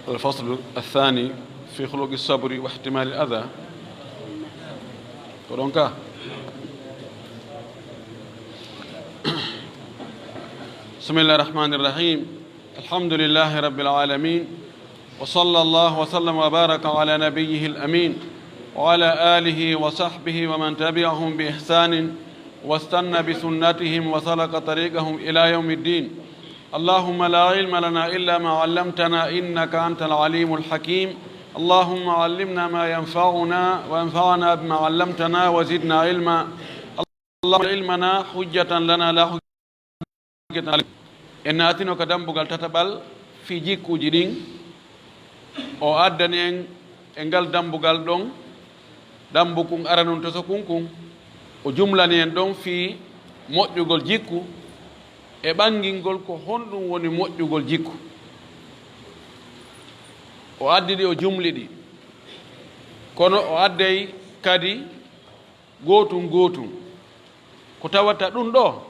الفصل الثاني في خلق الصبر واحتمال الأذى. ورونكا بسم الله الرحمن الرحيم. الحمد لله رب العالمين، وصلى الله وسلم وبارك على نبيه الأمين وعلى آله وصحبه ومن تبعهم بإحسان واستنى بسنتهم وسلك طريقهم إلى يوم الدين. اللهم لا علم لنا إلا ما علمتنا إنك أنت العليم الحكيم. اللهم علمنا ما ينفعنا وانفعنا بما علمتنا وزدنا علما. اللهم علمنا حجة لنا لا حجة علينا. إن أتينا كدام بقال تتبال في جيكو جدين أو أدنين إنقال دام بقال دون دام بكون أرانون تسكونكم وجملة نين في موجود جيكو e ɓangingol ko honɗum woni moƴƴugol jikku. O addi ɗi o jumli ɗi, kono o addey kadi gootum gootum ko tawata ɗum ɗo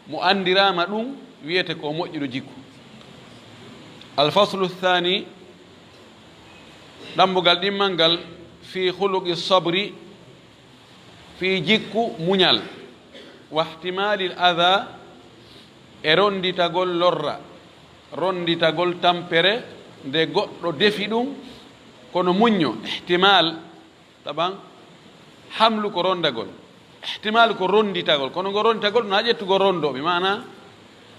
mo andirama ɗum wiyete ko moƴƴuɗo jikku. Alfaslu thani, ɗambugal ɗimmal ngal fi huluqi sabri, fi jikku muñal, wa ihtimali l adha e ronditagol lorra, ronditagol tampere nde goɗɗo defi ɗum kono muñño. Ihtimal taban hamlu ko rondagol, ihtimal ko ronditagol, kono ngo ronditagol na ƴettugo rondoɓe, mana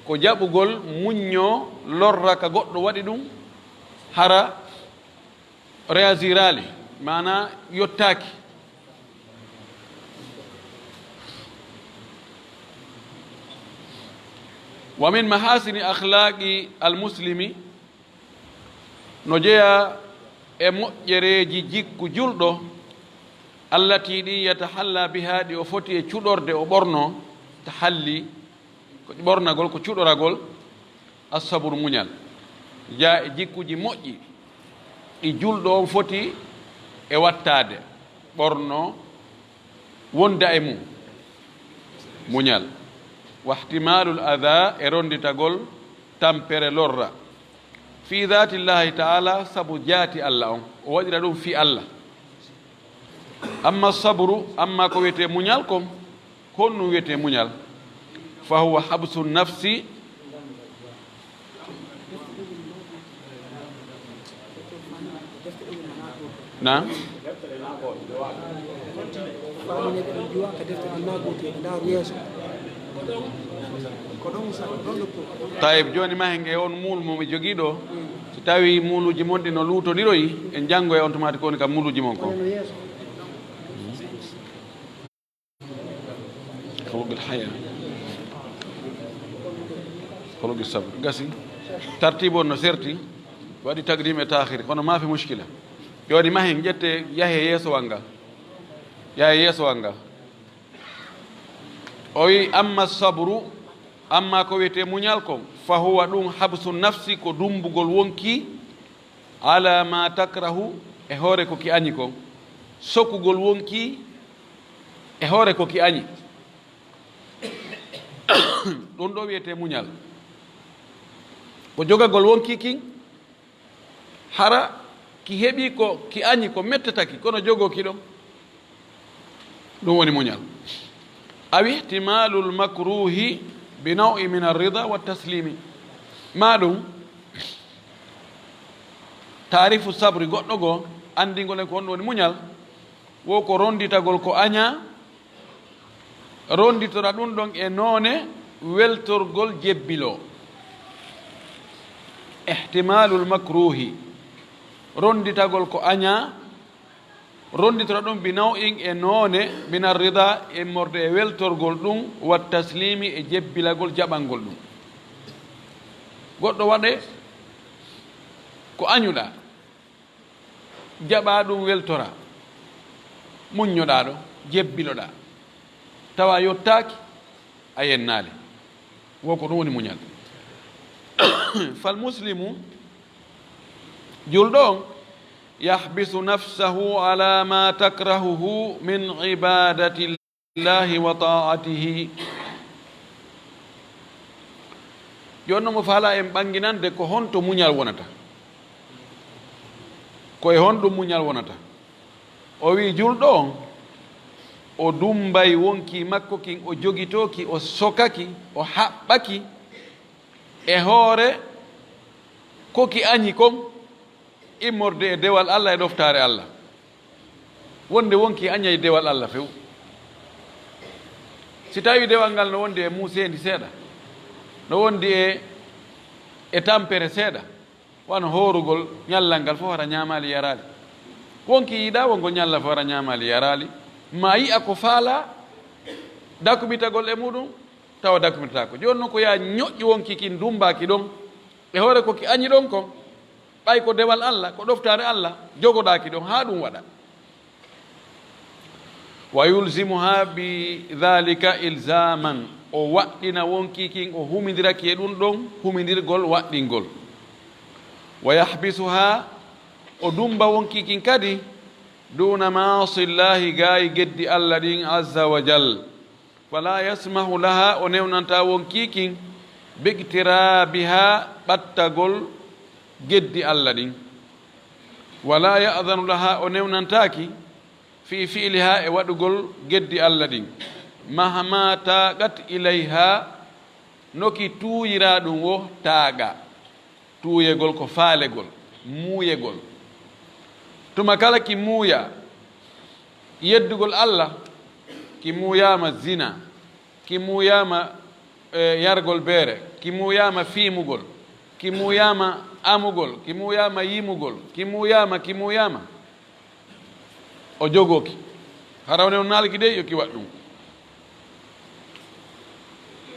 ko jaɓugol muñño lorra ka goɗɗo waɗi ɗum hara réagirali, mana yottaki. ومن محاسن أخلاق المسلم نجيا مؤجريجي جيكو جلدو التي دي يتحلى بها دي وفوتي تشودور دي وبرنو تحلي برنا قول كتشودورا قول الصبر منيال جاء جيكو جي مؤجي جلدو فوتي واتاد برنو وندا امو منيال. واحتمال الأذى إروندي تقول تمبر لورا في ذات الله تعالى سبجات الله ووجدوا في الله. أما الصبر أما كويتي منيالكم كونوا يتي منيال فهو حبس النفس نعم tayib joni ma henge on muulu momi jogii ɗo so tawi muuluji mon ɗi no luutodiroyi en janngo e on tomatique woni kam muuluji mon ko huluqil haya huluqi sabr gasi tartibe on no serti waɗi taqdim e tahir kono maafi muskila joni ma hen ƴette yahe yeesowal ngal yahe yeesowal ngal o wi amma sabru amma ko wiyete muñal ko fa huwa ɗum habsu nafsi ko dumbugol wonki ala ma takrahu e hoore ko ki añi ko, sokkugol wonki e hoore ko ki añi ɗum ɗo wiyete muñal ko jogagol wonki kin hara ki heɓi ko ki añi ko mettataki kono jogoki ɗon ɗum woni muñal. أو احتمال المكروه بنوع من الرضا والتسليم. ما دون تعريف الصبر غنغو عندي غول كون وني مونيال وكو رونديتاغول كو انيا رونديتورا دون دون e none weltorgol jebbilo. احتمال المكروه ronditagol ko anya ronditora ɗum bi naw'in e noone mina rida e morde e weltorgol ɗum wa taslimi e jebbilagol jaɓangol ɗum. goɗɗo waɗe ko añuɗa jaɓa ɗum weltora muññoɗa ɗo jebbiloɗa tawa yottaki a yennali woko ɗum woni muñal. fal muslimu julɗo on يحبس نفسه على ما تكرهه من عبادة الله وطاعته. jonno mo faala en ɓanginande ko honto muñal wonata koye honɗum muñal wonata. O wi julɗo on o dumbay wonki makko kin, o jogitoki, o sokaki, o haɓɓaki e hoore koki añi kon immorde e dewal Allah e ɗoftare Allah. wonde wonki aña e dewal Allah few. si tawi dewal ngal no wondi e muusendi seeɗa, no wondi e tampere seeɗa, wano horugol ñallal ngal fof wara ñamali yarali. wonki yiɗa wongol ñalla fof wara ñamali yarali, ma yi'a ko faala dakumitagol e muɗum tawa dakumitatako. joni noon ko ya ñoƴƴi wonki kin dumbaki ɗon e hoore koki añi ɗon kon, ɓay ko dewal Allah, ko ɗoftare Allah, jogoɗaki ɗon ha ɗum waɗa. wa yulzimuha bi dhalika ilzaman, o waɗɗina wonki kin, o humidiraki e ɗum ɗon humidirgol waɗɗingol. wa yahbisuha, o dumba wonki kin kadi duna maasillahi, gayi geddi Allah ɗin azza wa jal. fala yasmahu laha, o newnanta wonki kin biktirabiha, ɓattagol geddi Allah ɗin. wala ya'dhanu laha, o newnantaki fi fi'liha, e waɗugol geddi Allah ɗin. mahama taqat ilayha, noki tuuyira ɗum wo taaga. tuuyegol ko faalegol, muuyegol. tuma kala ki muuya yeddugol Allah, ki muuyama zina, ki muuyama yargol beere, ki muuyama fiimugol, ki muuyama amugol, ki muuyama yimugol, ki muuyama o jogoki harawne on naalki de yo ki waɗ ɗum.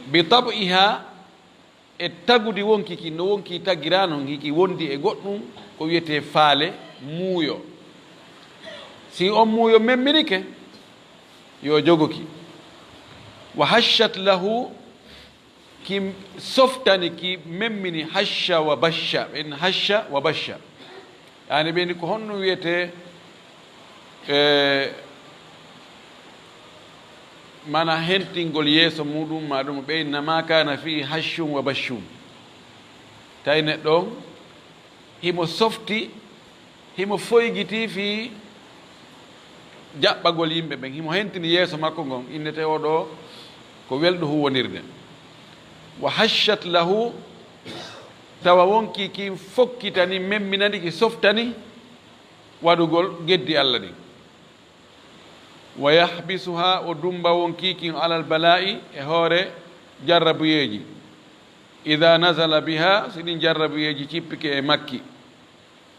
bi tab'iha, e tagudi wonki ki, no wonki tagirano hiki wondi e goɗɗum ko wiyete faale muuyo. si on muuyo memmirike yo jogoki. wa hashat lahu, ki softani, ki memmini hasha wa basha, en hasha wa basha, yani ɓeni ko honno wiyete mana hentingol yeeso muɗum ma ɗum ɓeyna ma kana fi hashum wa bashum. tawi neɗɗo on himo softi, himo foygiti fi jaɓɓagol yimɓe ɓen, himo hentini yeeso makko ngon, innete oɗo ko welɗo huwonirde. wa hashat lahu, tawa wonki ki fokkitani, memminani, ki softani waɗugol geddi Allah ɗin. wa yahbisuha, o dumba wonki kin alal bala'i, e hoore jarrabuyeji. ida nazala biha, siɗin jarrabuyeji cippike e makki.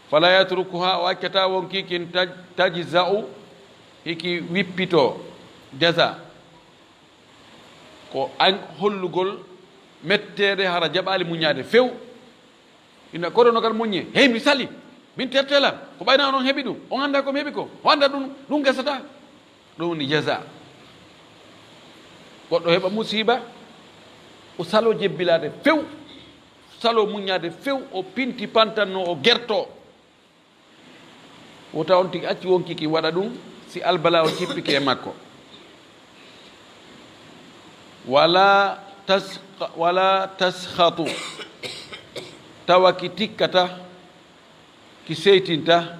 fala yatrukuha, o accata wonki kin tajza'u, hiki wippito. jaza ko an hollugol mettede hara jaɓali muñade few. ina koɗono kadi muñe, hey mi sali, min tertelam, ko ɓayna onon heeɓi ɗum, on anda komi heeɓi ko, o anda ɗum gasata. ɗum woni jaza. goɗɗo heɓa musiba, o salo jebbilade few, salo muñade few, o pinti pantanno, o gerto. wota on tigi acci wonki ki waɗa ɗum si albala o cippike e makko. wala taskhatu, tawa ki tikkata, ki seytinta.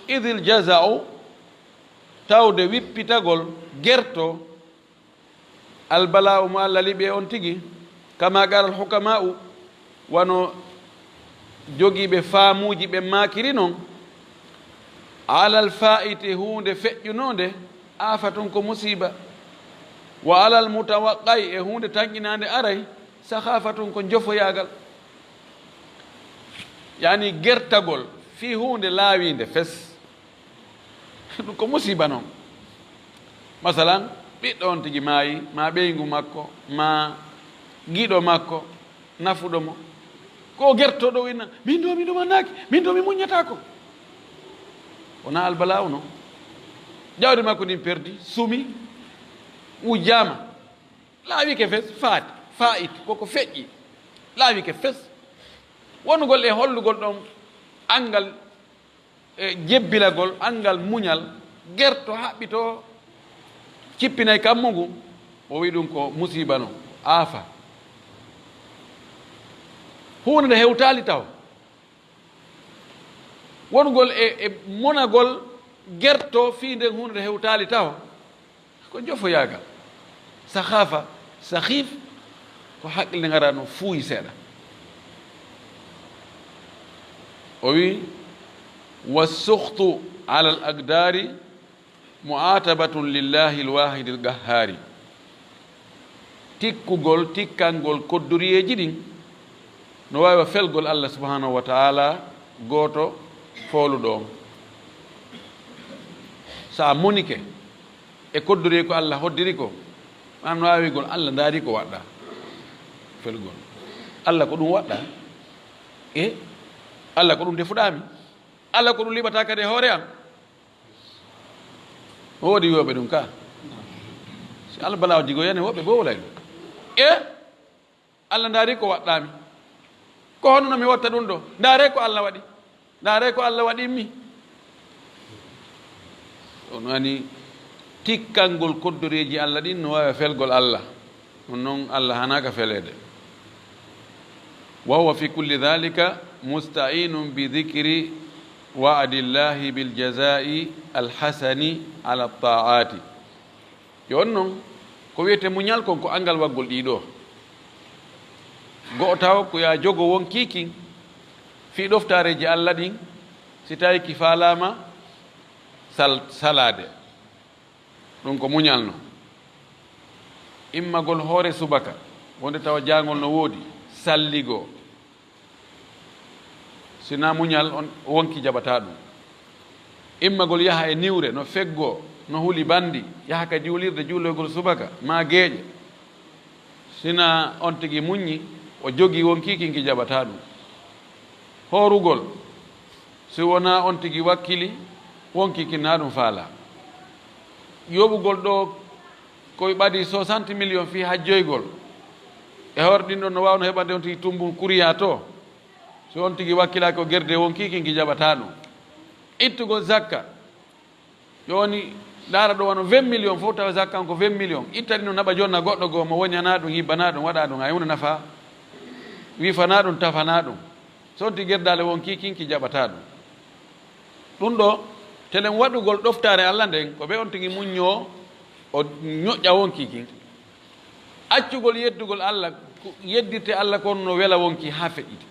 idil jaza'u, tawde wippitagol, gerto. albala'u ma Allah liɓe on tigi, kama qala al hukama'u, wano jogiiɓe faamuji ɓe makiri noon. alal fa'iti, hunde feƴƴunode, afatun ko musiba. wa alal mutawaqqai, e hunde tanƴinande aray, sahafatun ko jofoyagal. yani gertagol fi hunde laawinde fes, ɗum ko musiba noon. masalan ɓiɗɗo on tigi maayi, ma ɓeygu makko, ma giɗo makko, nafuɗo mo, ko gertoɗo winna min do mi ɗumannaki, min do mi muññatako. wona albalaw no. jawdi makko ndin perdi, sumi, wujjama, laawike fes, fa'it koko feƴƴi, laawike fes. wonugol e hollugol ɗon angal jebbilagol, angal muñal, gerto haɓɓito, cippinay kammugu, o wi ɗum ko musiba no, aafa. hunde nde hewtali taw. wongol e monagol gerto fi nden hunde hewtali taw ko jofoyagal sahafa sahif ko haqqille ngarano fuuyi seeɗa o wi wassuhtu ala al aqdari muatabatun lillahi alwahidi alqahhari tikkugol tikkangol koddoriyeji ɗin no wawi felgol Allah subhanahu wa ta'ala goto fooluɗo on sa monike e koddori ko Allah hoddiri ko an no wawigol Allah daari ko waɗɗa felgol Allah ko ɗum waɗɗa e Allah ko ɗum defuɗami Allah ko ɗum liɓata kadi e hoore am woodi wiyoɓe ɗum ka si Allah bala o jigoyani woɓɓe bo wolay ɗum e Allah daari ko waɗɗami ko honno mi watta ɗum ɗo ndaare ko Allah waɗi ndaare ko Allah waɗinmi on wani tikkangol koddoreji Allah ɗin no wawi felgol Allah ɗum noon Allah hanaka felede wa huwa fi kulli dhalika musta'inun bi dhikri wa'dillahi bil jazai alhasani ala ta'ati yon noon ko wiyete muñal kon ko angal waggol ɗiɗo go'o taw ko ya jogo won kikin fi ɗoftareji Allah ɗin si tawi ki falama salade ɗum ko muñal no immagol hoore subaka wonde tawa jangol no woodi salligo sina muñal on wonki jaɓata ɗum immagol yaha e niwre no feggo no huuli bandi yaha ka juulirde juuloygol subaka ma geeƴe sina on tigi muññi o jogi wonkikinki jaɓata ɗum horugol si wona on tigi wakkili wonkiki na ɗum faala yoɓugol ɗo koye ɓadi 60 millions fi hajjoygol e horɗin ɗon no wawno heɓande on tigi tumbum kuriya to so on tigi wakkilaki o gerde wonkikinki jaɓata ɗum ittugol zakka joni ndaara ɗo wano 20 millions fof tawa zakka on ko 20 millions ittani no naɓa jonna goɗɗo goo mo woñana ɗum hibbana ɗum waɗa ɗum hay hunde nafa wifana ɗum tafana ɗum so on tigi gerdale wonkikinki jaɓata ɗum ɗum ɗo telen waɗugol ɗoftare Allah nden ko ɓe on tigi muñño o ñoƴƴa wonkikin accugol yeddugol Allah yeddirte Allah kon no wela wonki ha feƴƴiti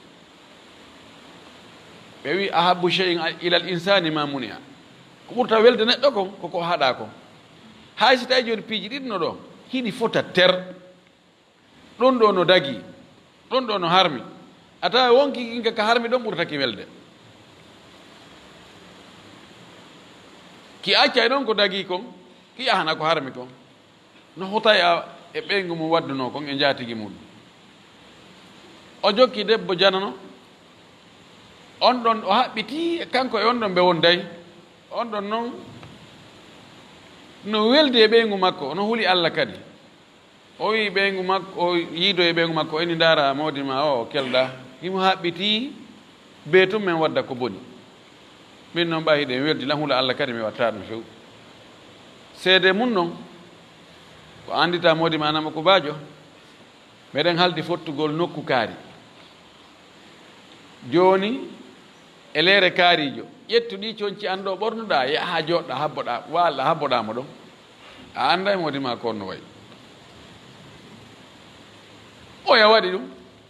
ɓe wi ahabbu cheyin ilal insani ma munia ko ɓurta welde neɗɗo kon koko haɗa kon hay si tawi joni piiji ɗiɗno ɗo hiɗi fota ter ɗon ɗo no dagi ɗon ɗo no harmi a tawa wonki kinka ka harmi ɗon ɓurtaki welde ki accay ɗon ko dagi kon ki yahana ko harmi kon no hotay e ɓeygu mum wadduno kon e jatigi muɗum o jokki debbo janano on ɗon o haɓɓiti e kanko e on ɗon ɓe wonday on ɗon noon no weldi e ɓeygu makko no huuli Allah kadi o wi ɓeygu makko o yiido e ɓeygu makko eni ndaara mawdi ma o kelɗa himo haɓɓiti be tum men wadda ko boni min noon ɓayi ɗen weldi lan huula Allah kadi mi watta ɗum few seede mum noon ko andita mawdi ma anama ko baajo meɗen haldi fottugol nokku kaari joni e leere kaarijo ƴettu ɗi coñci anɗo ɓornuɗa yaha joɗɗa habboɗa walɗa habboɗamo ɗon a anda e mawdi ma ko no wayi oya waɗi ɗum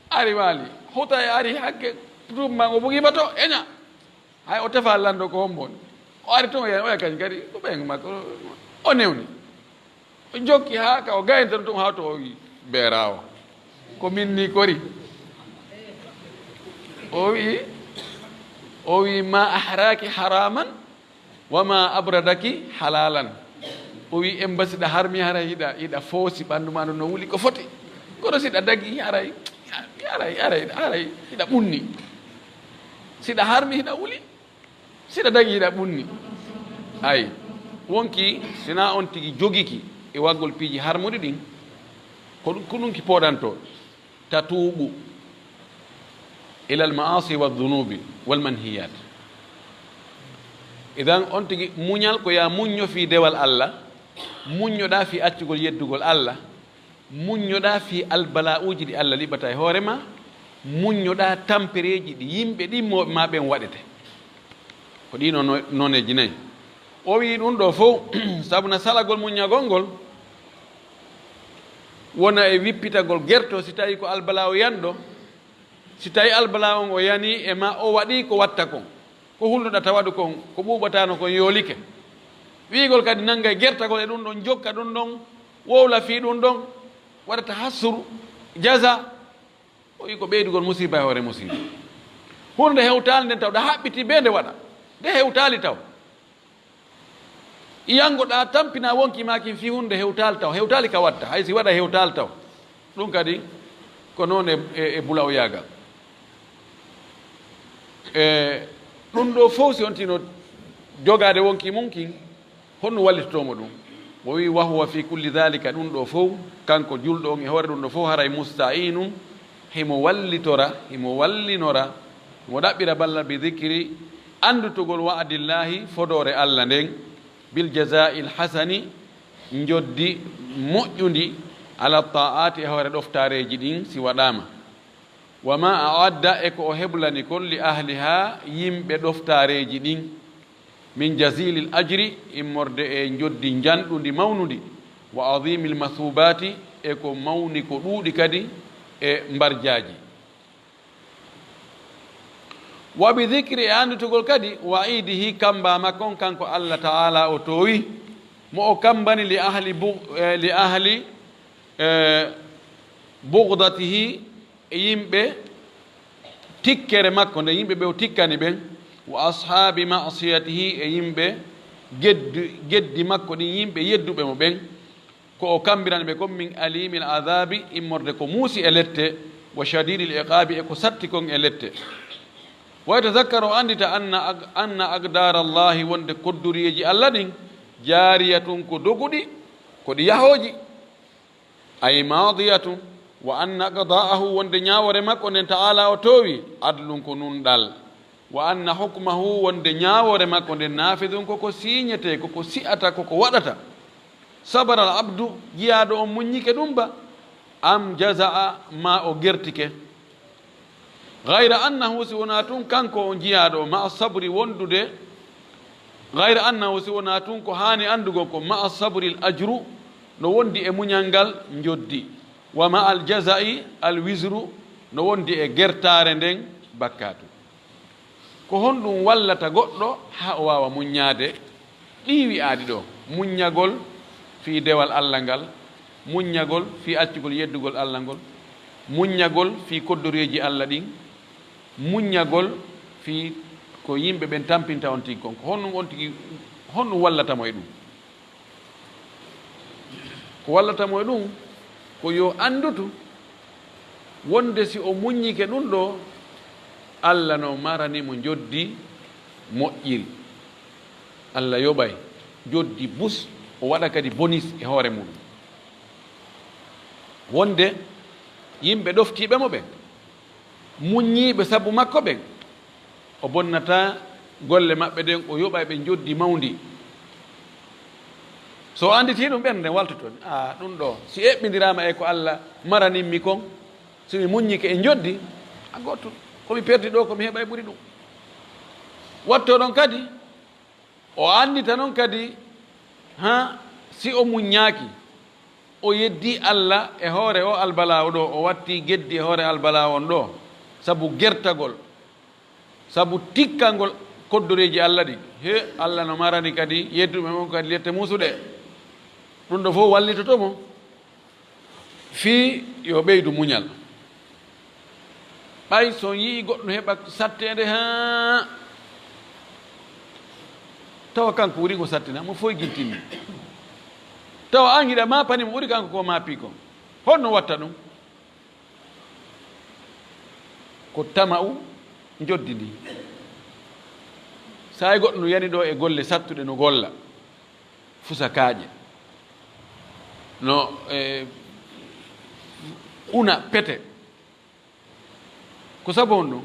ari waali huta e ari hakke tumma o bugima to eña hay o tefa lando ko homboni o ari toon oya kañ kadi ko ɓeygu makko o newni o jokki ha ka o gayntano toon ha to o wi beera o ko minni kori o wi ma ahraki haraman wama abradaki halalan o wi en mbasiɗa harmi haray hiɗa foosi ɓanndu ma no wuli ko foti kono siɗa dagi aray hiɗa ɓunni siɗa harmi hiɗa wuli siɗa dagi hiɗa ɓunni ay wonki sina on tigi jogiki e waggol piiji harmuɗi ɗin ko ɗum ki poɗanto tatuuɓu ila almaasi waldunubi walmanhiyat idan on tigi muñal ko ya muñño fi dewal Allah muññoɗa fi accugol yeddugol Allah muññoɗa fi albala'uji ɗi Allah liɓata e hoorema muññoɗa tampereji ɗi yimɓe ɗi ma ɓen waɗete ko ɗino noneji nayyi. O wi ɗum ɗo fof sabu no salagol muñagol ngol wona e wippitagol gerto si tawi ko albala o yanɗo, si tawi albala on o yani e ma o waɗi ko watta kon, ko hulnuɗa tawaɗu kon, ko ɓuɓatano kon yoolike. wiigol kadi nanga e gertagol e ɗum ɗon jokka ɗum ɗon wowla fi ɗum ɗon waɗata hassuru jaza, o wi ko ɓeydugol musiba e hoore musiba. hunde hewtali nden taw ɗa haɓɓiti be nde waɗa nde hewtali taw yangoɗa tampina wonki maki fi hunde hewtali taw hewtali ka watta hay si waɗa hewtali taw ɗum kadi ko noon e bula o yagal. ɗum ɗo fof si on tino jogade wonki mumkin honno wallitotomo ɗum. o wi wahuwa fi kulli dhalika, ɗum ɗo fof kanko julɗo on e hoore ɗum ɗo fof haray musta'inum, himo wallitora himo wallinora, mo ɗaɓɓira balla bi dhicri andutugol wa'dillahi fodore Allah nden, bil jaza'il hasani joddi moƴƴudi ala ta'ati e hoore ɗoftareji ɗin si waɗama, wa ma a'adda e ko o heblani kon li ahliha yimɓe ɗoftareji ɗin, min jazilil ajri immorde e joddi janɗudi mawnudi, wa adimil masubati e ko mawni ko ɗuuɗi kadi e mbarjaji, wa bi dhicri e andutugol kadi wa idihi kambama kon kanko Allah ta'ala o towi mo o kambani li ahli bugdatihi e yimɓe tikkere makko nde yimɓe ɓe o tikkani ɓen, wa ashabi ma'siyatihi e yimɓe geddi makko ɗin yimɓe yedduɓe mo ɓen, ko o kambirani ɓe kon min alimil adabi immorde ko muusi e lette, wa shadidil iqabi e ko satti kon e lette. wa yatadhakkaru o andita anna aqdar allahi wonde kodduriyeji Allah ɗin jariyatun ko doguɗi koɗi yahoji, ay madiyatun, wa anna qada'ahu wonde ñawore makko nden ta'ala o towi adlun ko nunɗal, wa anna hukmahu wonde ñawore makko nden nafidun koko siñete koko si'ata koko waɗata. sabara al abdu jiyaɗo on muññike ɗum ba, am jaza'a ma o gertike, gayra annahu si wona tun kanko o jiyaɗo o ma sabri wondude, gayra annahu si wona tun ko hani andugo ko ma sabri l ajru no wondi e muñal ngal joddi, wa ma al jaza'i al wisru no wondi e gertare nden bakkatu. ko honɗum wallata goɗɗo ha o wawa muññade ɗi wi'aɗi ɗo: muññagol fi dewal Allah ngal, muññagol fi accugol yeddugol Allah ngol, muññagol fi koddoreji Allah ɗin, muññagol fi ko yimɓe ɓen tampinta on tigi kon. ko honɗum on tigi honɗum wallatamo e ɗum? ko wallatamo e ɗum ko yo andutu wonde si o muññike ɗum ɗo Allah no maranimo joddi moƴƴiri, Allah yoɓay joddi bus, o waɗa kadi bonis e hoore muɗum. wonde yimɓe ɗoftiɓe mo ɓen muññiɓe sabu makko ɓen, o bonnata golle maɓɓe ɗen, o yoɓa ɓe joddi mawdi. so anditi ɗum ɓernde waltoton ɗum ɗo si eɓɓidirama e ko Allah maraninmi kon, somi muññike e joddi a gottu komi perdi ɗo komi heɓa e ɓuri ɗum. watto ɗon kadi o andita noon kadi si o muññaki o yeddi Allah e hoore o albala o ɗo, o watti geddi e hoore albala on ɗo sabu gertagol, sabu tikkangol koddoreji Allah ɗi. he Allah no marani kadi yedduɓe mon kadi lette musuɗe, ɗum ɗo fof wallitotomo fii yo ɓeydu muñal. ɓay so yii goɗɗo heɓa sattede tawa kanko ɓuri ko sattina mo fof guiltinni, tawa an hiɗa ma pani mo ɓuri kanko ko maapi ko. honno watta ɗum? ko tama'u joddi ndi. sa e goɗɗo no yani ɗo e golle sattuɗe no golla fusakaaje no una pete, ko sabu on ɗum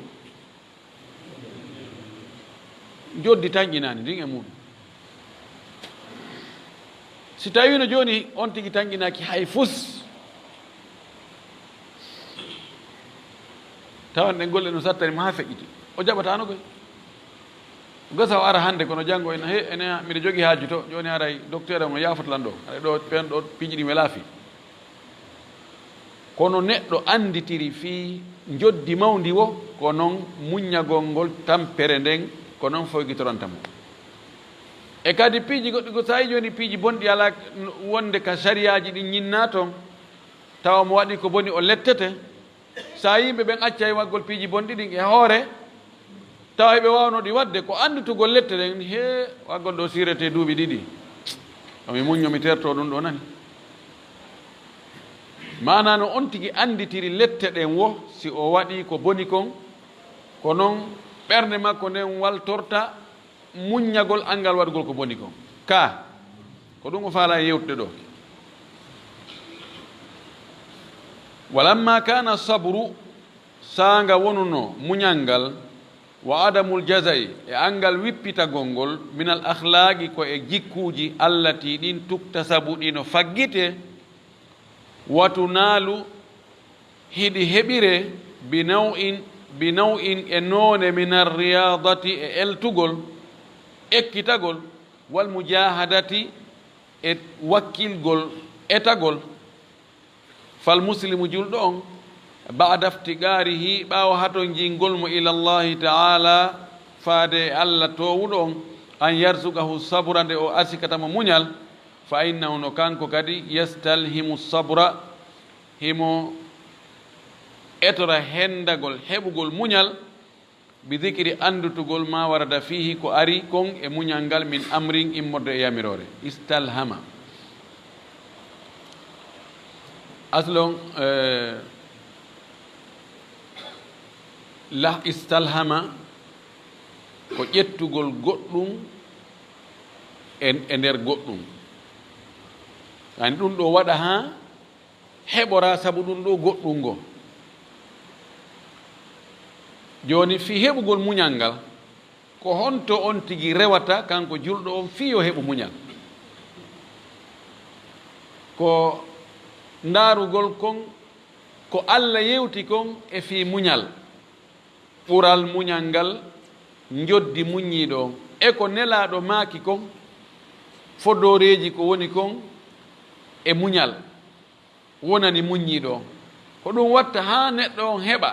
joddi tanƴinani ndin e muɗum. si tawi no joni on tigi tanƴinaki hay fus, tawan ɗen golle no sattanimo ha feƴƴiti, o jaɓatano koy. gasa o ara hannde kono janngo ene miɗa jogii haaju to jooni aray docteur o yaafotlan ɗo aɗa ɗo pen ɗo piiji ɗi welaafi kono neɗɗo annditiri fii njoddi mawndi wo ko noon muññagol ngol tampere nden ko noon foygitoranta mo e kadi piiji goɗɗi ko tawi jooni piiji bonɗi alaa wonde ka sariyaji ɗi ñinnaa toon tawa mo waɗi ko boni o lettete so yimɓe ɓen acca e waggol piiji bonɗi ɗin e hoore tawa eɓe wawno ɗi wadde ko anndutugol lette ɗen he waggol ɗo sirete duuɓi ɗiɗi omi muñño mi terto ɗum ɗo nani mana no on tigi annditiri lette ɗen wo si o waɗi ko boni kon ko noon ɓernde makko nden waltorta muññagol angal waɗugol ko boni kon ka ko ɗum o faala yewtude ɗo walamma kana sabru sanga wonuno muñalngal wa adamul jazai e angal wippitagol ngol min al akhlaqi ko e jikkuuji allati ɗin tuktasabu ɗino faggite watunaalu hiɗi heɓire bi naw'in e noone min arriyadati e eltugol ekkitagol wal mujahadati e wakkilgol etagol fal muslimu julɗo on ba'da iftigarihi ɓaawo hato jingol mo ila llahi taala faade e allah towuɗo on an yarzugahu sabra nde o asikatamo muñal fa innahu no kanko kadi yastalhimu sabra himo etora hendagol heɓugol muñal bi dicri andutugol ma warada fihi ko ari kon e muñal ngal min amrin immorde e yamirore istalhama aslon la istalhama ko ƴettugol goɗɗum e nder goɗɗum ani ɗum ɗo waɗa ha heɓora sabu ɗum ɗo goɗɗum ngo joni fi heɓugol muñal ngal ko honto on tigi rewata kanko julɗo on fi yo heɓu muñal ko ndaarugol kon ko allah yewti kon e fi muñal ɓural muñal ngal joddi muññiiɗo on e ko nelaaɗo maaki kon fodooreeji ko woni kon e muñal wonani muññiiɗo on ko ɗum watta haa neɗɗo on heɓa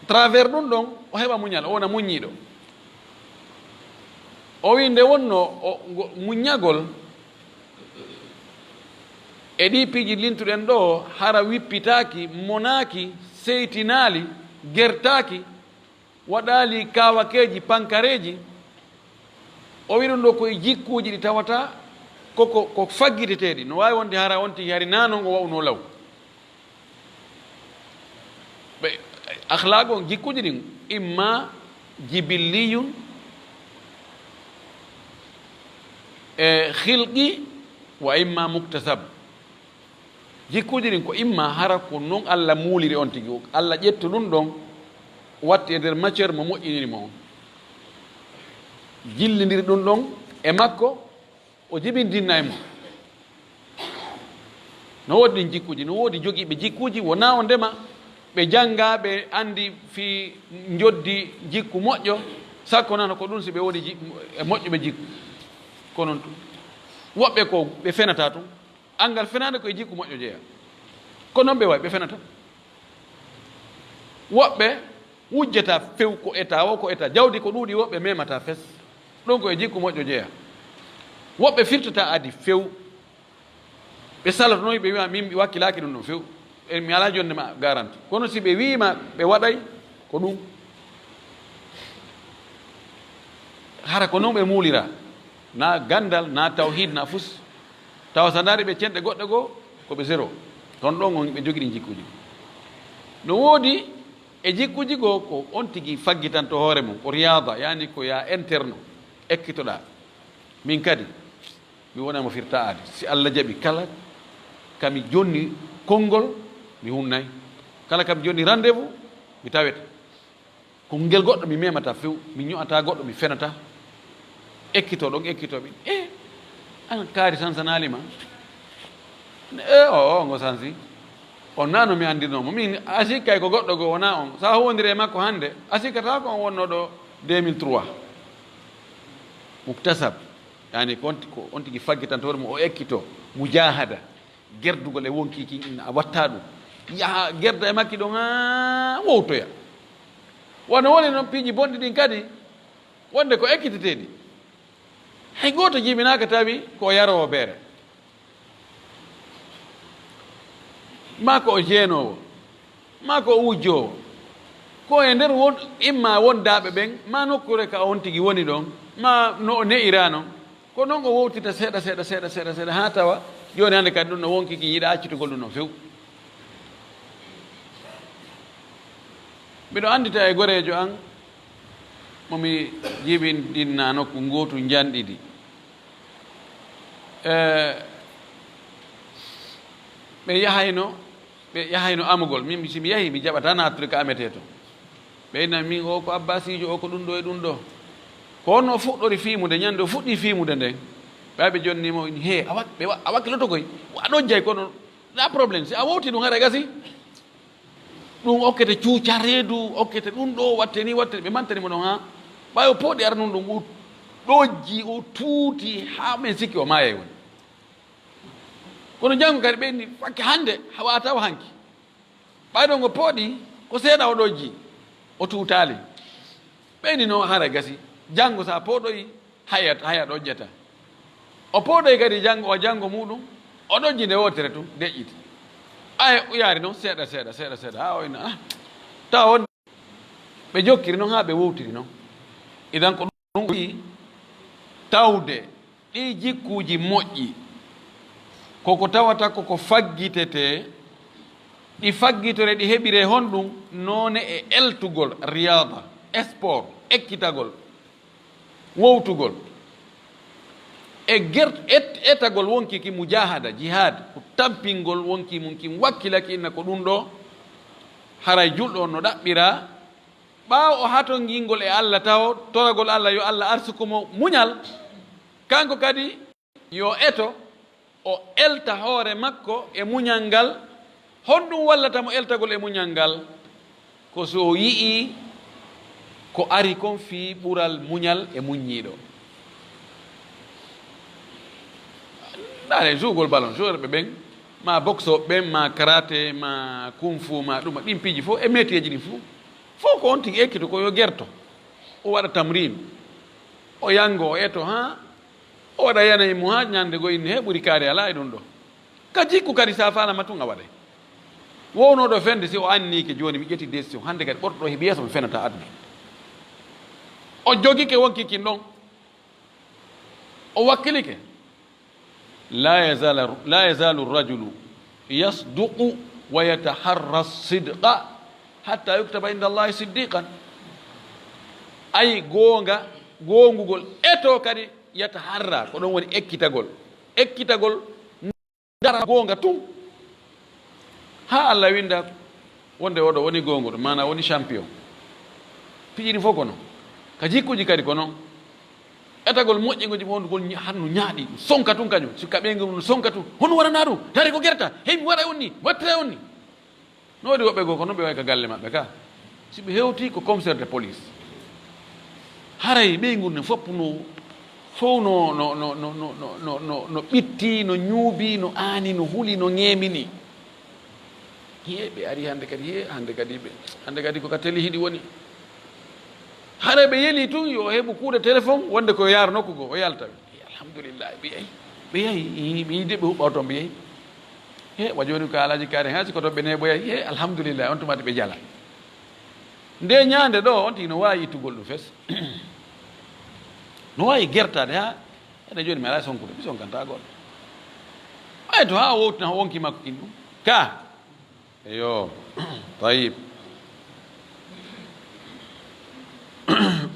travers ɗum ɗon o heɓa muñal o wona muññiiɗo o wi nde wonno muññagol e ɗi piiji lintuɗen ɗo hara wippitaaki monaaki seytinaali gertaaki waɗaali kawakeeji pankareeji o wi ɗum ɗo koye jikkuuji ɗi tawata ko faggiteteeɗi no waawi wonde hara on tigi hari nanon o wawno law ɓe akhlaq on jikkuuji ɗin imma jibilliyun e khilqi wa imma muktasab jikkuuji ɗin ko imma hara ko noon allah muuliri on tigi allah ƴettu ɗum ɗon watti e nder matiére mo moƴƴinirimo on jillidiri ɗum ɗon e makko o jibindinna e mo no woodi ɗin jikkuuji no woodi jogiiɓe jikkuuji wona o ndema ɓe jannga ɓe anndi fi joddi jikku moƴƴo sakko nana ko ɗum si ɓe woni e moƴƴuɓe jikku ko noon tum woɓɓe ko ɓe fenata tum angal fenade koye jikku moƴƴo jeeya ko noon ɓe wawi ɓe fenata woɓɓe wujjata few ko état o ko état jawdi ko ɗuuɗi woɓɓe memata fes ɗon koye jikku moƴƴo jeeya woɓɓe firtata adi few ɓe salata noon ɓe wiima min wakkilaki ɗum ɗon few mi ala jonde ma garanti kono si ɓe wiima ɓe waɗay ko ɗum hara ko noon ɓe muulira na gandal na tawhid na fus tawa sa ndaari ɓe cenɗe goɗɗe goo koɓe zéro toon ɗon on ɓe jogii ɗi jikkuji no woodi e jikkuji goo ko on tigi faggitanto hoore mum ko riyada yani ko ya interne ekkitoɗa min kadi mi wonamo firta aade si allah jaɓi kala kami jonni konngol mi hunnay kala kami jonni rendez vous mi tawete konngel goɗɗo mi memata few mi ño'ata goɗɗo mi fenata ekkito ɗon ekkitoɓe an kaari sansanalima o ngo sansi on nano mi andirnomo min asikkay ko goɗɗo goo wona on sa howodiri e makko hannde asikkata ko on wonno ɗo 2003 muktasab yani ko on tigi faggitanto mo o ekkito mujahada gerdugol e wonkiki a watta ɗum yaha gerda e makki ɗo ha wowtoya wona woni noon piiji bonɗi ɗin kadi wonde ko ekkiteteɗi hay goto jibinaka tawi ko yarowo beere ma ko o jeenowo ma ko o wujjowo ko e nder won imma wondaɓe ɓen ma nokkure ka on tigi woni ɗon ma no o ne'irano ko noon o wowtita seeɗa seeɗa seeɗa seeɗa seeɗa ha tawa joni hande kadi ɗum no wonkiki yiiɗa accitugol ɗum no few mbiɗo andita e gorejo an momi jibinɗinna nokku gotu janɗiɗi ɓe yahayno amugol min simi yahi mi jaɓata nattude ko amete to ɓe innan min o ko abbasijo o ko ɗum ɗo e ɗum ɗo ko wonno fuɗɗori fimude ñande o fuɗɗi fimude nden ɓaɓe jonnimo he a wakkiloto koy waɗo jay kono la probléme si a wowti ɗum hara gasi ɗum okkete cuuca reedu okkete ɗum ɗo watte ni watte ɓe mantanimo ɗon ha ɓawi o pooɗi ara num ɗum o ɗojji o tuuti ha men sikki o maayay woni kono janngo kadi ɓeyni fakke hannde watawa hanki ɓayɗon o pooɗi ko seeɗa o ɗojji o tuutali ɓeyni no hara gasi janngo sa pooɗoyi haya ɗojjata o pooɗoy kadi janngo o janngo muɗum o ɗojji nde wotere tu deƴƴiti ay yaari noon seeɗa seeɗa seeɗa seeɗa ha oyna tawa wonde ɓe jokkiri noon ha ɓe wowtiri noon idan ko ɗum ɓuri tawde ɗi jikkuji moƴƴi koko tawata koko faggitete ɗi faggitore ɗi heɓire honɗum noone e eltugol riyada sport ekkitagol wowtugol e etagol wonki ki mujahada jihad ko tampingol wonki mum kim wakkilaki inna ko ɗum ɗo haray julɗo on no ɗaɓɓira ɓaawo o hato ngingol e Allah taw toragol Allah yo Allah arsukumo muñal kanko kadi yo eto o elta hoore makko e muñal ngal honɗum wallatamo eltagol e muñal ngal ko so yii ko ari kon fi ɓural muñal e muññiɗo ɗane jougol ballon joueur ɓe ɓen ma boxoɓe ɓen ma karaté ma kumfu ma ɗuma ɗin piiji fof e métier ji ɗin fof ko on tigi ekkito ko yo gerto o waɗa tamrin o yango o eto ha o waɗa yanayi mum ha ñande go inni he ɓuuri kaari ala e ɗum ɗo ka jikku kadi sa falama tun a waɗay wownoɗo fende si o annike joni mi ƴetti décision hande kadi ɓortoɗo heeɓi yeeso mi fenata aduna o jogike wonkikin ɗon o wakkilike la yazalu rajulu yasduqu wa yataharra sidqa hatta yuktaba inda allahi siddiqan ay gongugol eto kadi yataharra ko ɗon woni ekkitagol dara gonga tun ha Allah winda wonde oɗo woni gonguɗo mana woni champion piƴini fof ko noon ka jikkuji kadi ko noon etagol moƴƴigoji wondugol hanno ñaaɗi sonka tun kañum sikka ɓeygu sonka tun hono waɗana ɗum tari ko gerta hey mi waɗa on ni wattira on ni no waɗi woɓɓe goo ko noon ɓe way ka galle maɓɓe ka si ɓe hewti ko commissaire de police haray ɓeygu ne fopp no fof no ɓitti no ñuubi no aani no huuli no ŋeemini hiye ɓe ari hande kadi hande kadi ko ka teli hiɗi woni hara ɓe yeli tun yo heɓu kuuɗe téléphone wonde koyo yaara nokku goo o yalta alhamdulillah ɓe yahi ɓe yide ɓe huɓɓaw toon ɓe yahi he wa joni ko alaji kaari ha siko toon ɓe neeɓo yahi he alhamdulillah on tumati ɓe jala nde ñande ɗo on tigi no wawi ittugol ɗum fes no wawi gertade ha ene joni mi ala sonkude mi sonkanta goɗɗo ɓay to ha o wowtina o wonki makko kin ɗum ka eyo tayib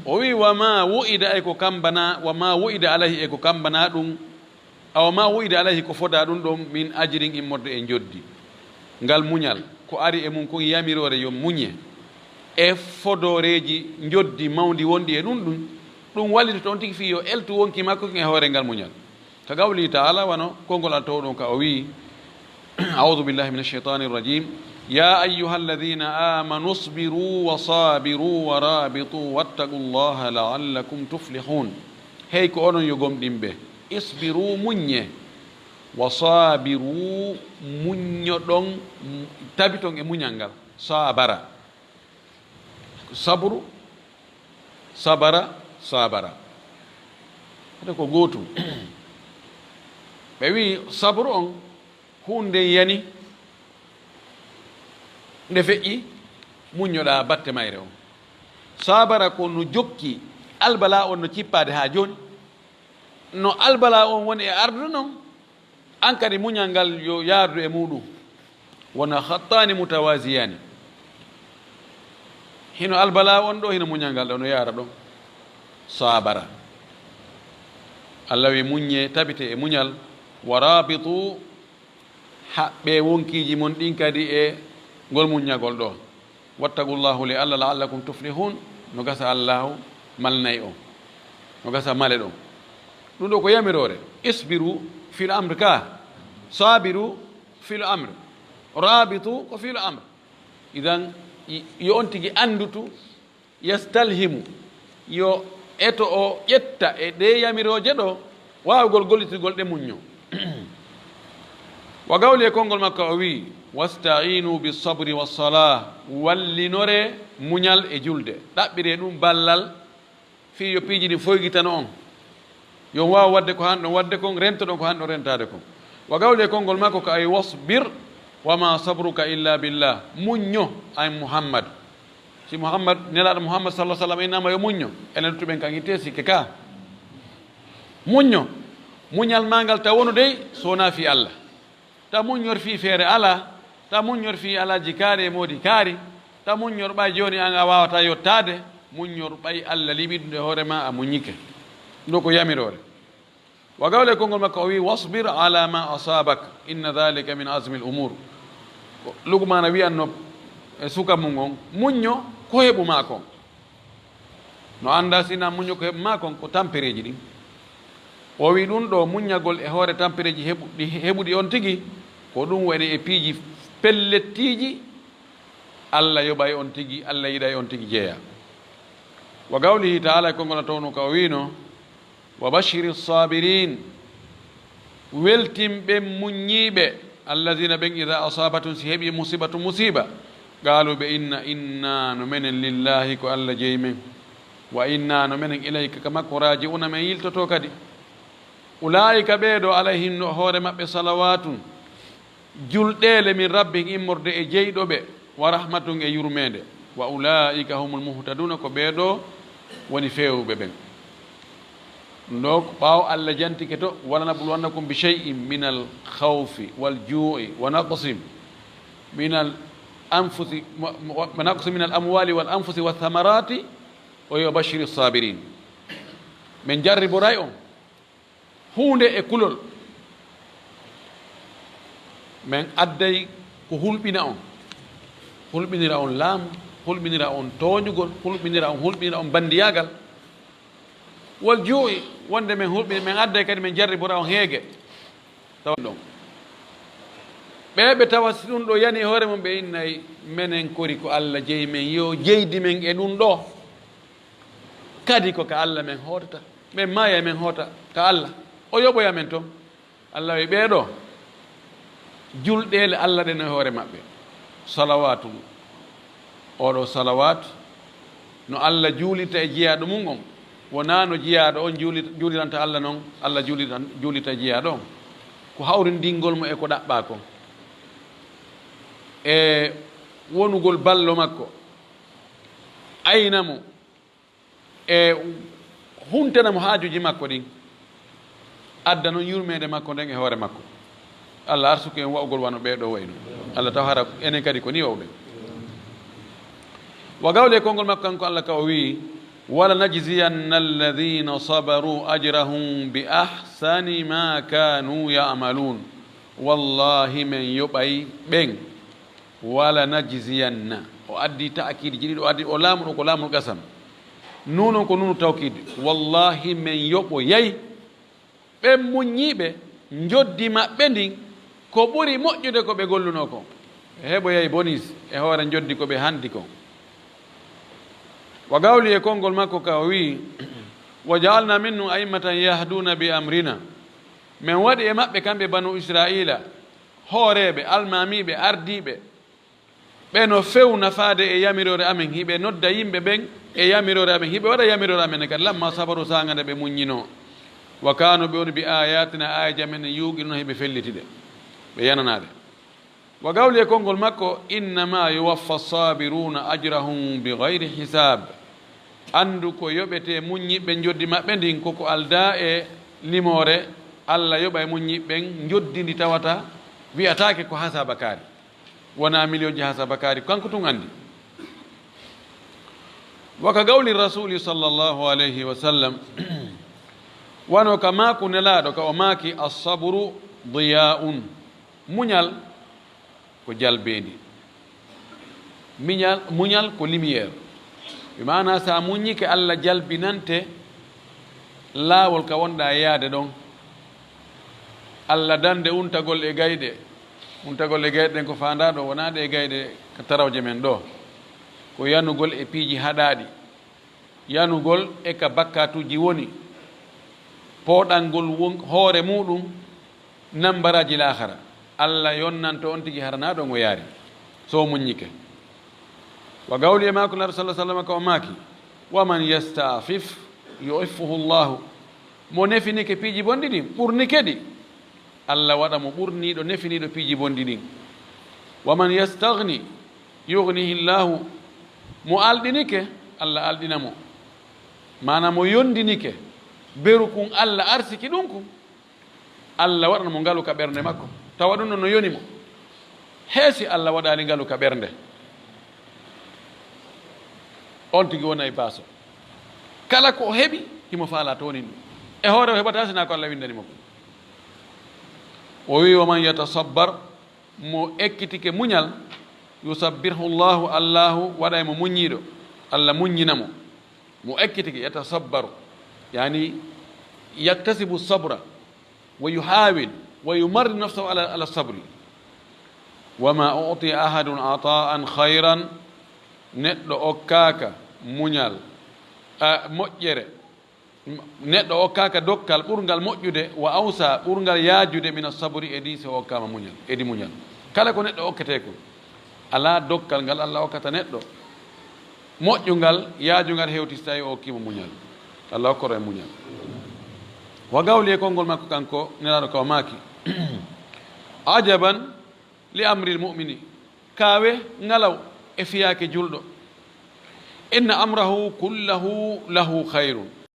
o wi wama wo'ida eko kambana wama wo'ida alayhi eko kambana ɗum awa ma wo'ida alayhi ko foda ɗum ɗon min ajirin immorde e joddi ngal muñal ko ari e mum kon yamirore yo muñe e fodoreji joddi mawdi wondi e ɗum wallita toon tigi fi yo eltu wonki makko e hoore ngal muñal ka gawli taala wano konngol al taw ɗon ka o wi audu billahi min alcheitani irrajim يا أيها الذين آمنوا اصبروا وصابروا ورابطوا واتقوا الله لعلكم تفلحون hey ko onon yo gomɗinɓe isbiru muññe wa sabiru muñño ɗon tabiton e muñal ngal sabara sabru sabara sabara hade ko gootum ɓe wi sabru on hunde yani nde feƴƴi muññoɗa batte mayre on sabara ko no jokki albala on no cippade ha joni no albala on woni e arde noon an kadi muñal ngal yo yardu e muɗum wona hattani mutawasiyani hino albala on ɗo hino muñal ngal ɗo no yara ɗon sabara allah wi muññe tabite e muñal wa rabitu haɓɓe wonkiji mon ɗin kadi e ngol muññagol ɗo wattaqullahu li allah laallakum tuflihun no gasa allahu malnayi on no gasa male ɗon ɗum ɗo ko yamirore isbiru fil amre ka sabiru fil amre rabitu ko fil amre idan yo on tigi andutu yastalhimu yo eto o ƴetta e ɗe yamiroje ɗo wawgol gollitirgol ɗe muñño wa gawli e konngol makko o wi wastainu bisabri wassala wallinore muñal e julde ɗaɓɓire ɗum ballal fi yo piiji ɗi foygitano on yo wawa wadde ko hanɗon wadde kon rento ɗon ko hanɗon rentade kon wa gawli e konngol makko ko ay wasbir wama sabruka illa billah muñño ay muhammad si muhammad nelaɗo muhammad sallah sallam innama yo muñño enen luttuɓen kan itte sikke ka muñño muñal magal taw wonu dey sowona fi allah ta muññor fi feere ala ta muññor fi alaji kaari e moodi kaari ta muññor ɓay joni an a wawata yettade muññor ɓay allah liɓiɗude hoore ma a muññike ɗo ko yamirore wa gawle konngol makko o wi wasbir ala ma asabak inna dhalika min azmi l umur lugmana wiyanno e suka mum on muñño ko heɓuma kon no anda sina muñño ko heɓuma kon ko tampereji ɗin o wi ɗum ɗo muññagol e hoore tampereji heɓuɗi on tigi ko ɗum waɗi e piiji pellettiji allah yoɓay on tigi allah yiɗay on tigi jeeya wa gawlihi taala e konngol tawno ka o wino wa bashiri sabirin weltimɓe muññiɓe alladina ɓen ida asabatum si heeɓi musibatu musiba qaalu ɓe inna no menen lillahi ko allah jeeyi men wa inna no menen ilayka ka makko raji una men yiltoto kadi ulaika ɓeeɗo alayhim no hoore maɓɓe salawatun julɗele min rabbin immorde e jeyɗoɓe wa rahmatun e yurmede wa ulaika humul muhtaduna ko ɓeeɗo woni fewɓe ɓen ɗo ko ɓaawo allah jantike to walanabluwannakum bi cheyin min al khawfi wal juui wa naqsim min al anfusi wa naqsi min al amwali wal anfusi wa thamarati o yo bashiri sabirin min jarriboray on hunde e kulol min adday ko hulɓina on hulɓinira on laamu hulɓinira on tooñugol hulɓinira on bandiyagal wal juui wonde min hulɓini min adday kadi min jarribora on heege tawa ɗon ɓeɓe tawa si ɗum ɗo yani e hoore mum ɓe innayi minen kori ko allah jeeyi men yo jeydi men e ɗum ɗo kadi ko ka allah men hootata min maaya men hoota ka allah o yoɓoya men toon allah wi ɓeeɗo julɗele allah ɗen e hoore maɓɓe salawatu oɗo salawatu no allah juulita e jeeyaɗo mum on wona no jeeyaɗo on juuliranta allah noon allah juulita e jeeyaɗo on ko hawrindingol mo e ko ɗaɓɓa kon e wonugol ballo makko aynamo e huntanamo haajuji makko ɗin adda noon yurmede makko nden e hoore makko allah arsuku en wawgol wano ɓeeɗo wayno allah taw hara enen kadi ko ni wawɗen wa gawle konngol makko kanko allah ka o wi wala najziyanna alladina sabaru ajrahum bi ahsani ma kanu yamalun wallahi men yoɓay ɓen wala najziyanna o addi taakidi jiɗiɗo o addi o laamuɗo ko laamul qasam nunon ko nunu tawkide wallahi men yoɓo yayi ɓen muññiɓe joddi maɓɓe ndin ko ɓuri moƴƴude ko ɓe golluno kon heɓoyay bonis e hoore joddi ko ɓe handi kon wa gawli e konngol makko ka o wi wa jaalna minhum aimmatan yahduna bi amrina min waɗi e maɓɓe kamɓe banu israila hooreɓe almamiɓe ardiɓe ɓe no fewna faade e yamirore amen hiɓe nodda yimɓe ɓen e yamirore amen hiɓe waɗa yamirore amen kadi lamma sabaru sagande ɓe muññino wa kanu ɓe woni bi ayatina ayaji amen yuuqino heɓe fellitiɗe ɓe yananade wa gawli e konngol makko innama yuwaffa sabiruna ajrahum bi gayri hisab andu ko yoɓete muññiɓɓe joddi maɓɓe ndin koko alda e limore allah yoɓa e muññiɓɓen joddidi tawata wiyatake ko hasaba kaari wona million ji hasaba kaari kanko tun andi waka gawli rasuli sallllahu alayhi wa sallam wano ka maku nelaɗo ka o maaki assabru diya'un muñal ko jalbeedi muñal ko lumiére ɓe mana sa muññike allah jalbinante laawol ka wonɗa yaade ɗon allah dande untagol e gayɗe ɗen ko fandaɗo wonaɗe e gayɗe ko tarawje men ɗo ko yanugol e piiji haɗaɗi yanugol e ka bakkatuji woni poɗalngol hoore muɗum nambaraji lahara allah yonnanto on tigui haranaɗo ngo yaari so muññike wa gawli e mako nabi sallah sallam ko o maaki waman yastafif yuiffuhu llahu mo nefinike piiji bonɗi ɗin ɓurnike ɗi allah waɗa mo ɓurniɗo nefiniɗo piiji bonɗi ɗin waman yastagni yugnihi llahu mo alɗinike allah alɗinamo mana mo yondinike beru kun allah arsiki ɗum kun allah waɗana mo ngalu ka ɓernde makko tawa ɗum no yonimo heesi allah waɗali ngalu ka ɓernde on tigi wona e baaso kala ko heɓi himo faala to woni ɗum e hoore o heɓata sina ko allah windanimo ko o wi waman yatasabbar mo ekkitike muñal yusabbirhu llahu allahu waɗa e mo muññiɗo allah muññinamo mo ekkitike yatasabbaru yani yaktasibu sabra wa yuhawil wa yumarri nafsahu ala sabri wama uti ahadun ataan hayran neɗɗo okkaka muñal moƴƴere neɗɗo okkaka dokkal ɓurgal moƴƴude wa awsa ɓurgal yaajude mina sabri edi so okkama muñal edi muñal kala ko neɗɗo okkete ko ala dokkal ngal allah okkata neɗɗo moƴƴungal yaajungal hewtista e o okkima muñal allah hokkoro e muñal wa gawli e konngol makko kanko nelaɗo kaw maaki ajaban li amri lmumini kaawe ngalaw e fiyaake julɗo inna amrahu kullahu lahu hayrun